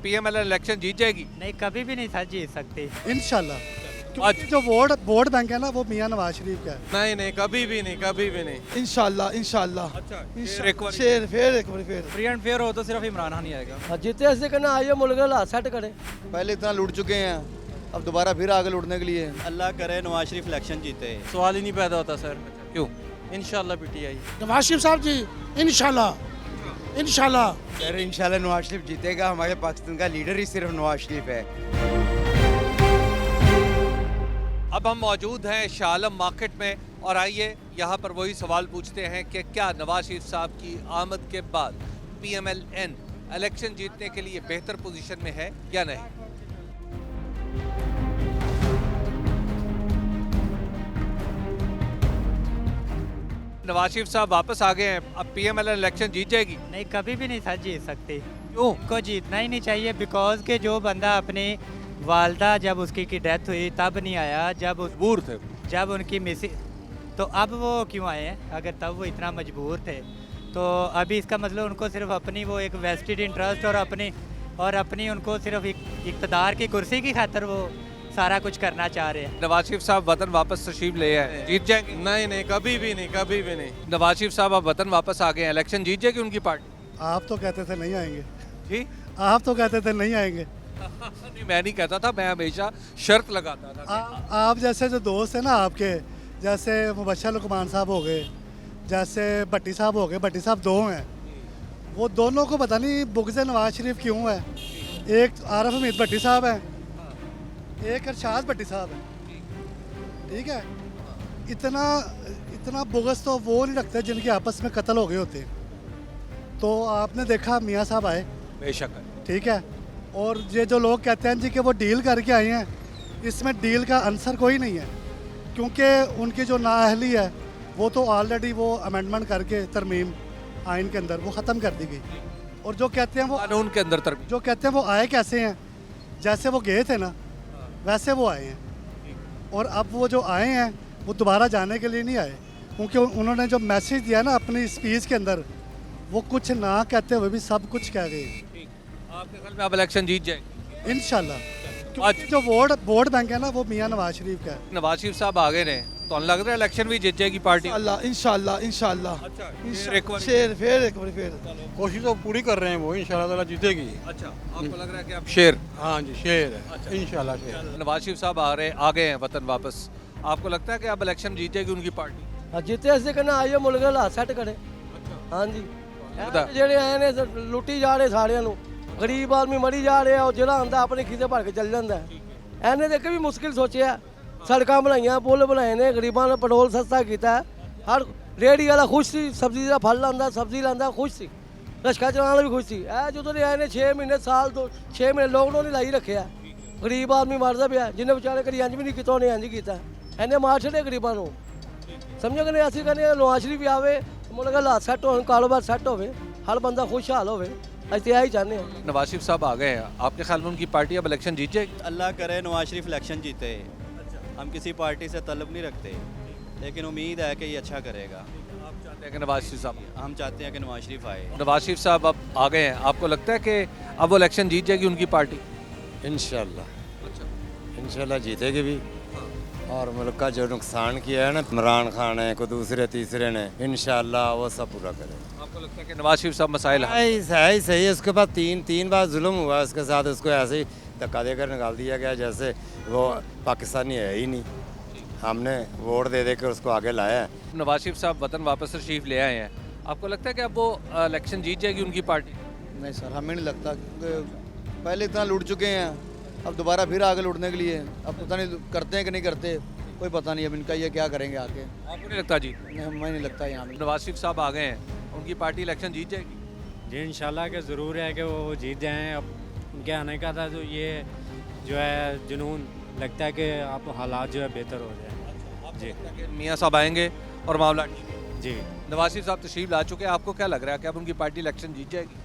PML election जीत जाएगी? नहीं, कभी भी नहीं था जीत सकती। इंशाल्लाह, क्योंकि जो वोट बैंक है ना वो मियां नवाज शरीफ का है। नहीं नहीं, कभी भी नहीं, कभी भी नहीं। इंशाल्लाह इंशाल्लाह अच्छा, शेर फिर एक बार फिर फ्री एंड फेयर हो तो सिर्फ इमरान खान ही आएगा। जितने ऐसे करना आइए मुल्क का सेट करें। पहले इतना लूट चुके हैं, अब दोबारा फिर आगे लूटने के लिए। अल्लाह करे नवाज शरीफ इलेक्शन जीते। सवाल ही नहीं पैदा होता सर। क्यों? इंशाल्लाह पीटीआई। नवाज शरीफ साहब जी इंशाल्लाह इंशाल्लाह। यार इंशाल्लाह नवाज शरीफ जीतेगा, हमारे पाकिस्तान का लीडर ही सिर्फ नवाज शरीफ है। अब हम मौजूद हैं शाह आलम मार्केट में और आइए यहाँ पर वही सवाल पूछते हैं कि क्या नवाज शरीफ साहब की आमद के बाद पीएमएल-एन इलेक्शन जीतने के लिए बेहतर पोजीशन में है या नहीं। नवाज शरीफ साहब वापस आ गए हैं, अब पीएमएल इलेक्शन जीत जाएगी? नहीं, कभी भी नहीं था जीत सकती। क्यों? को जीतना ही नहीं चाहिए, बिकॉज के जो बंदा अपनी वालदा जब उसकी की डेथ हुई तब नहीं आया, मजबूर थे। जब उनकी मिसी, तो अब वो क्यों आए हैं? अगर तब वो इतना मजबूर थे तो अभी इसका मतलब उनको सिर्फ अपनी वो एक वेस्टेड इंटरेस्ट और अपनी उनको सिर्फ इक़्तिदार की कुर्सी की खातिर वो सारा कुछ करना चाह रहे हैं। नवाज शरीफ साहब वतन वापस तशरीफ ले आए, जीत जाएंगे? नहीं नहीं, कभी भी नहीं, कभी भी नहीं। नवाज शरीफ साहब अब वतन वापस आ गए हैं, इलेक्शन जीत जाएगी उनकी पार्टी? आप तो कहते थे नहीं आएंगे जी, आप तो कहते थे नहीं आएंगे। नहीं, मैं नहीं कहता था, मैं हमेशा शर्त लगाता था। आप जैसे जो दोस्त हैं ना आपके, जैसे मुबशर लुकमान साहब हो गए, जैसे भट्टी साहब हो गए, भट्टी साहब दो हैं, वो दोनों को पता नहीं बुग़्ज़ नवाज शरीफ क्यों है। एक आरफ हमीद भट्टी साहब हैं, एक अरशाद भट्टी साहब हैं, ठीक है। इतना बुग़्ज़ तो वो नहीं रखते जिनके आपस में कत्ल हो गए होते हैं। तो आपने देखा मियाँ साहब आए, बेशक है। ठीक है, और ये जो लोग कहते हैं जी कि वो डील करके आए हैं, इसमें डील का आंसर कोई नहीं है, क्योंकि उनकी जो नाअहली है वो तो ऑलरेडी वो अमेंडमेंट करके तरमीम आइन के अंदर वो ख़त्म कर दी गई। और जो कहते हैं वो कानून के अंदर तरमीम, जो कहते हैं वो आए कैसे हैं, जैसे वो गए थे ना वैसे वो आए हैं। और अब वो जो आए हैं वो दोबारा जाने के लिए नहीं आए, क्योंकि उन्होंने जो मैसेज दिया ना अपनी स्पीच के अंदर, वो कुछ ना कहते हुए भी सब कुछ कह गए। आपके ख्याल में अब इलेक्शन जीत जाएगी? इंशाल्लाह, क्योंकि जो वोट बैंक है ना वो मियां नवाज शरीफ का है। नवाज शरीफ साहब आ गए ने तो लग रहा है इलेक्शन भी जीत जाएगी पार्टी? अल्लाह इंशाल्लाह इंशाल्लाह शेर फिर एक बार फिर कोशिश तो पूरी कर रहे हैं वो, इंशाल्लाह ताला जीतेगी। अच्छा, आपको लग रहा है कि अब शेर? हाँ जी, शेर है, इंशाल्लाह शेर। नवाज शरीफ साहब आ गए हैं वतन वापस, आपको लगता है कि अब इलेक्शन जीत जाएगी उनकी पार्टी? जितने ऐसे करना आइए मुल्क का सेट करें। हाँ जी, ਜਿਹੜੇ ਆਏ ਨੇ ਲੁੱਟੀ ਜਾ ਰਹੇ ਸਾਰਿਆਂ ਨੂੰ, ਗਰੀਬ ਆਦਮੀ ਮਰੀ ਜਾ ਰਿਹਾ, ਉਹ ਜਿਹੜਾ ਆਉਂਦਾ ਆਪਣੇ ਖੀਸੇ ਭਰ ਕੇ ਚੱਲ ਜਾਂਦਾ। ਇਹਨੇ ਦੇਖ ਵੀ ਮੁਸ਼ਕਿਲ ਸੋਚਿਆ, ਸੜਕਾਂ ਬਣਾਈਆਂ, ਪੁਲ ਬਣਾਏ ਨੇ, ਗਰੀਬਾਂ ਨੂੰ ਪੈਟਰੋਲ ਸਸਤਾ ਕੀਤਾ। ਹਰ ਰੇਹੜੀ ਵਾਲਾ ਖੁਸ਼ ਸੀ, ਸਬਜ਼ੀ ਦਾ ਫਲ ਲਾਂਦਾ, ਸਬਜ਼ੀ ਲਾਂਦਾ, ਖੁਸ਼ ਸੀ। ਰਿਕਸ਼ਾ ਚਲਾਉਣ ਵਾਲਾ ਵੀ ਖੁਸ਼ ਸੀ। ਇਹ ਜਦੋਂ ਦੇ ਆਏ ਨੇ 6 ਮਹੀਨੇ ਸਾਲ ਤੋਂ 6 ਮਹੀਨੇ ਲੋਕਡਾਊਨ ਹੀ ਲਾਈ ਰੱਖਿਆ। ਗਰੀਬ ਆਦਮੀ ਮਰਦਾ ਪਿਆ, ਜਿਹਨੇ ਵਿਚਾਰੇ ਕਦੀ ਇੰਜ ਵੀ ਨਹੀਂ ਕੀਤਾ ਉਹਨੇ ਇੰਜ ਕੀਤਾ। ਇਹਨੇ ਮਾਰ ਛੱਡੇ ਗਰੀਬਾਂ ਨੂੰ। ਸਮਝੋ ਕਿ ਅਸੀਂ ਕਹਿੰਦੇ ਨਵਾਜ਼ ਸ਼ਰੀਫ ਵੀ ਆਵੇ, ਮੁਲਕ ਦਾ ਹਾਲਾਤ ਸੈੱਟ ਹੋਣ, ਕਾਰੋਬਾਰ ਸੈੱਟ ਹੋਵੇ, हर बंदा खुशहाल होवे, ਅਸੀਂ यही चाहते हैं। नवाज शरीफ साहब आ गए हैं, आपके ख्याल में उनकी पार्टी अब इलेक्शन जीत जाएगी? अल्लाह करे नवाज शरीफ इलेक्शन जीते। हम किसी पार्टी से तलब नहीं रखते, लेकिन उम्मीद है कि ये अच्छा करेगा। आप चाहते हैं कि नवाज शरीफ साहब? हम चाहते हैं कि नवाज शरीफ आए। नवाज शरीफ साहब अब आ गए हैं, आपको लगता है कि अब वो इलेक्शन जीत जाएगी उनकी पार्टी? इंशाल्लाह जीतेगी भी। और मुल्क का जो नुकसान किया है ना इमरान खान है, को दूसरे तीसरे ने, इंशाल्लाह वो सब पूरा करे। आपको लगता है कि नवाज शरीफ साहब मसाइल है ही सही है। उसके बाद तीन बार जुल्म हुआ उसके साथ, उसको ऐसे ही धक्का देकर निकाल दिया गया जैसे वो पाकिस्तानी है ही नहीं। हमने वोट दे के उसको आगे लाया है। नवाज शरीफ साहब वतन वापस तशरीफ ले आए हैं, आपको लगता है कि अब वो इलेक्शन जीत जाएगी उनकी पार्टी? नहीं सर, हमें नहीं लगता, क्योंकि पहले इतना लूट चुके हैं, अब दोबारा फिर आगे लूटने के लिए। अब पता नहीं करते हैं कि नहीं करते, कोई पता नहीं। अब इनका ये क्या करेंगे आगे, आपको नहीं लगता जी? नहीं, हमें नहीं लगता यहाँ नवाज शरीफ साहब आ गए हैं, उनकी पार्टी इलेक्शन जीत जाएगी? जी इंशाल्लाह के ज़रूर है कि वो जीत जाएं। अब उनके आने का था तो ये जो है जुनून लगता है कि अब हालात जो है बेहतर हो जाए। जी, मियाँ साहब आएंगे और मामला ठीक है। जी, नवाज शरीफ साहब तशरीफ ला चुके हैं, आपको क्या लग रहा है कि अब उनकी पार्टी इलेक्शन जीत जाएगी?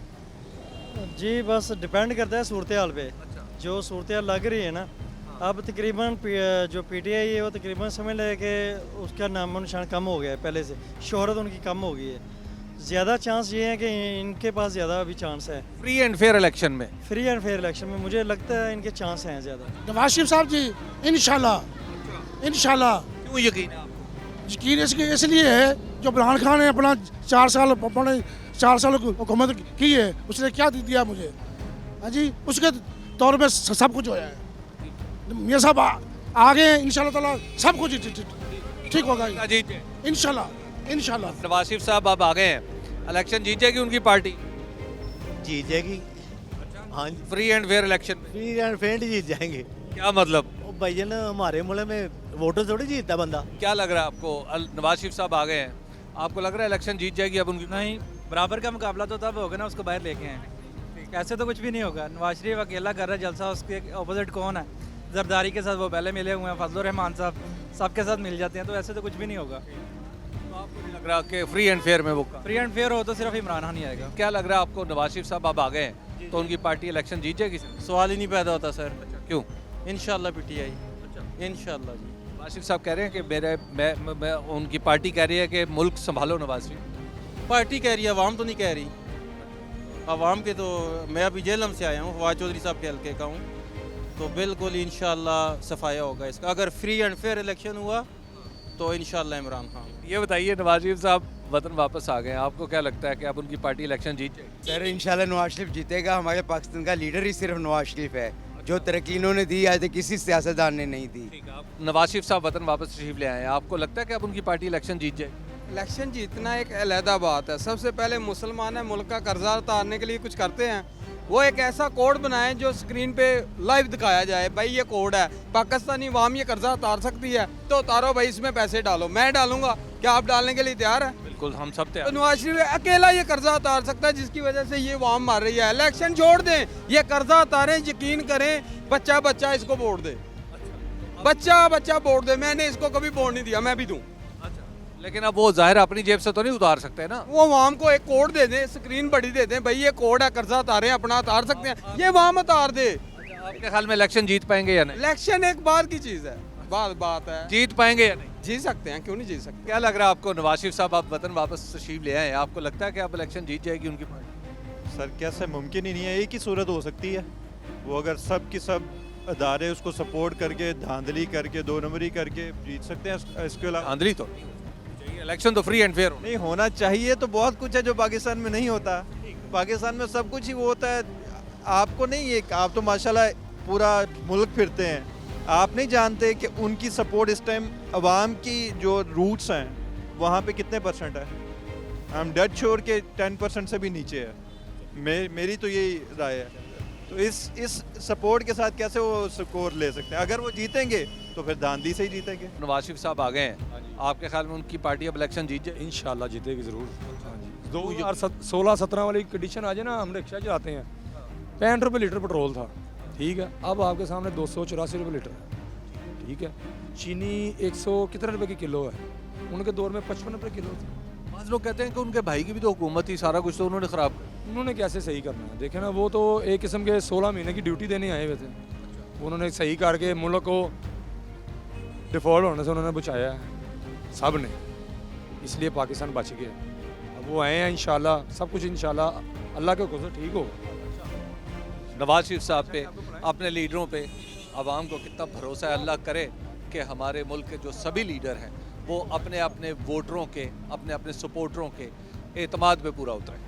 जी बस डिपेंड करता है सूरत हाल पे। जो सूरत हाल लग रही है ना, अब तकरीबन जो पीटीआई है वो तकरीबन समझ ले कि उसका नामो निशान कम हो गया है, पहले से शोहरत उनकी कम हो गई है। ज़्यादा चांस ये है कि इनके पास ज़्यादा अभी चांस है। फ्री एंड फेयर इलेक्शन में फ्री एंड फेयर इलेक्शन में मुझे लगता है इनके चांस हैं ज़्यादा। नवाज शरीफ साहब जी इंशाल्लाह इंशाल्लाह। क्यों यकीन है आपको? यकीन इसलिए है जो इमरान खान ने अपना 4 साल हुकूमत की है, उसने क्या दिया मुझे, हाँ जी, उसके तौर पे सब कुछ होया है। मियाँ साहब आगे इंशाल्लाह ताला सब कुछ ठीक होगा इंशाल्लाह इंशाल्लाह। नवाज शरीफ साहब अब आ गए हैं, इलेक्शन जीत जाएगी उनकी पार्टी? जीत जाएगी। हाँ जी, फ्री एंड फेयर इलेक्शन में फ्री एंड फेयर जीत जाएंगे। क्या मतलब? भाईजान हमारे मुल्क में वोटर थोड़ी जीतता बंदा। क्या लग रहा है आपको? नवाज शरीफ साहब आ गए हैं, आपको लग रहा है इलेक्शन जीत जाएगी अब उनकी? नहीं, बराबर का मुकाबला तो तब होगा ना उसको बाहर लेके हैं। ऐसे तो कुछ भी नहीं होगा। नवाज शरीफ अकेला कर रहा है जलसा, उसके अपोजिट कौन है? जरदारी के साथ वो पहले मिले हुए हैं, फजल रहमान साहब सबके साथ मिल जाते हैं, तो ऐसे तो कुछ भी नहीं होगा। तो आपको नहीं लग रहा कि फ्री एंड फेयर में वो? फ्री एंड फेयर हो तो सिर्फ इमरान खान ही आएगा। क्या लग रहा है आपको? नवाज शरीफ साहब अब आ गए हैं तो उनकी पार्टी इलेक्शन जीत जाएगी? सवाल ही नहीं पैदा होता सर। क्यों? इंशाल्लाह पीटीआई। इंशाल्लाह जी। नवाज शरीफ साहब कह रहे हैं कि मैं उनकी पार्टी कह रही है कि मुल्क संभालो नवाज शरीफ। पार्टी कह रही है, आवाम तो नहीं कह रही। आवाम के तो मैं अभी जेलम से आया हूँ, फवाद चौधरी साहब के हल्के का हूँ, तो बिल्कुल इंशाल्लाह सफाया होगा इसका। अगर फ्री एंड फेयर इलेक्शन हुआ तो इंशाल्लाह इमरान खान। ये बताइए, नवाज शरीफ साहब वतन वापस आ गए हैं, आपको क्या लगता है कि अब उनकी पार्टी इलेक्शन जीत जाएगी? सर इंशाल्लाह नवाज शरीफ जीतेगा। हमारे पाकिस्तान का लीडर ही सिर्फ नवाज शरीफ है। जो तरक्की इन्होंने दी आज तक किसी सियासतदान ने नहीं दी। नवाज शरीफ साहब वतन वापस तशरीफ ले आए हैं, आपको लगता है कि अब उनकी पार्टी इलेक्शन जीत जाएगी? इलेक्शन जीतना एक अलहदा बात है। सबसे पहले मुसलमान है, मुल्क का कर्जा उतारने के लिए कुछ करते हैं, वो एक ऐसा कोड बनाएं जो स्क्रीन पे लाइव दिखाया जाए, भाई ये कोड है, पाकिस्तानी अवाम ये कर्जा उतार सकती है तो उतारो भाई, इसमें पैसे डालो। मैं डालूंगा, क्या आप डालने के लिए तैयार है? बिल्कुल, हम सब तो तैयार। नवाज शरीफ अकेला ये कर्जा उतार सकता है, जिसकी वजह से ये अवाम मार रही है। इलेक्शन छोड़ दें, ये कर्जा उतारें, यकीन करें, बच्चा बच्चा इसको वोट दे, बच्चा बच्चा वोट दे। मैंने इसको कभी वोट नहीं दिया, मैं भी दूं। लेकिन अब वो जाहिर अपनी जेब से तो नहीं उतार सकते ना। वो अवाम को एक कोड दे दें, स्क्रीन बड़ी दे दें, भाई ये कोड है, कर्जा उतारें, अपना उतार सकते हैं, ये अवाम उतार दे। आपके ख्याल में इलेक्शन जीत पाएंगे या नहीं? इलेक्शन एक बार की चीज़ है, बात है। जीत पाएंगे या नहीं? जीत सकते हैं, क्यों नहीं जीत सकते। क्या लग रहा है आपको? नवाज शरीफ साहब आप वतन वापस तशरीफ ले आए हैं, आपको लगता है कि अब इलेक्शन जीत जाएगी उनकी पार्टी? सर कैसे मुमकिन ही नहीं है। एक ही सूरत हो सकती है, वो अगर सब की सब अदारे उसको सपोर्ट करके, धांधली करके, 2 नंबरी करके जीत सकते हैं। इसके अलावा धांधली तो नहीं, इलेक्शन तो फ्री एंड फेयर नहीं होना चाहिए। तो बहुत कुछ है जो पाकिस्तान में नहीं होता। पाकिस्तान में सब कुछ ही वो होता है। आपको नहीं, ये आप तो माशाल्लाह पूरा मुल्क फिरते हैं, आप नहीं जानते कि उनकी सपोर्ट इस टाइम अवाम की जो रूट्स हैं वहाँ पे कितने % है। आई एम डेड श्योर के 10% से भी नीचे है। मेरी तो यही राय है। तो इस सपोर्ट के साथ कैसे वो स्कोर ले सकते हैं? अगर वो जीतेंगे तो फिर धांधली से ही जीतेंगे। नवाज शरीफ साहब आ गए हैं, आपके ख्याल में उनकी पार्टी अब इलेक्शन जीत जाए? इंशाल्लाह जीतेगी ज़रूर। 2016-17 वाली कंडीशन आ जाए ना, हम रिक्शा चलाते हैं, 65 रुपये लीटर पेट्रोल था, ठीक है, अब आपके सामने 284 रुपये लीटर है, ठीक है। चीनी 100 कितने रुपए की किलो है, उनके दौर में 55 रुपये किलो थी। आज लोग कहते हैं कि उनके भाई की भी तो हुकूमत थी, सारा कुछ तो उन्होंने ख़राब कर। उन्होंने कैसे सही करना है? देखे ना, वो तो एक किस्म के 16 महीने की ड्यूटी देने आए हुए थे, उन्होंने सही करके मुल्क को डिफॉल्ट होने से उन्होंने बचाया है सब ने, इसलिए पाकिस्तान बच गया। अब वो आए हैं, इंशाल्लाह सब कुछ इंशाल्लाह अल्लाह के हुक्म से ठीक हो। नवाज शरीफ साहब पे, अपने लीडरों पे आवाम को कितना भरोसा है? अल्लाह करे कि हमारे मुल्क के जो सभी लीडर हैं वो अपने अपने वोटरों के, अपने अपने सपोर्टरों के एतमाद पे पूरा उतरे।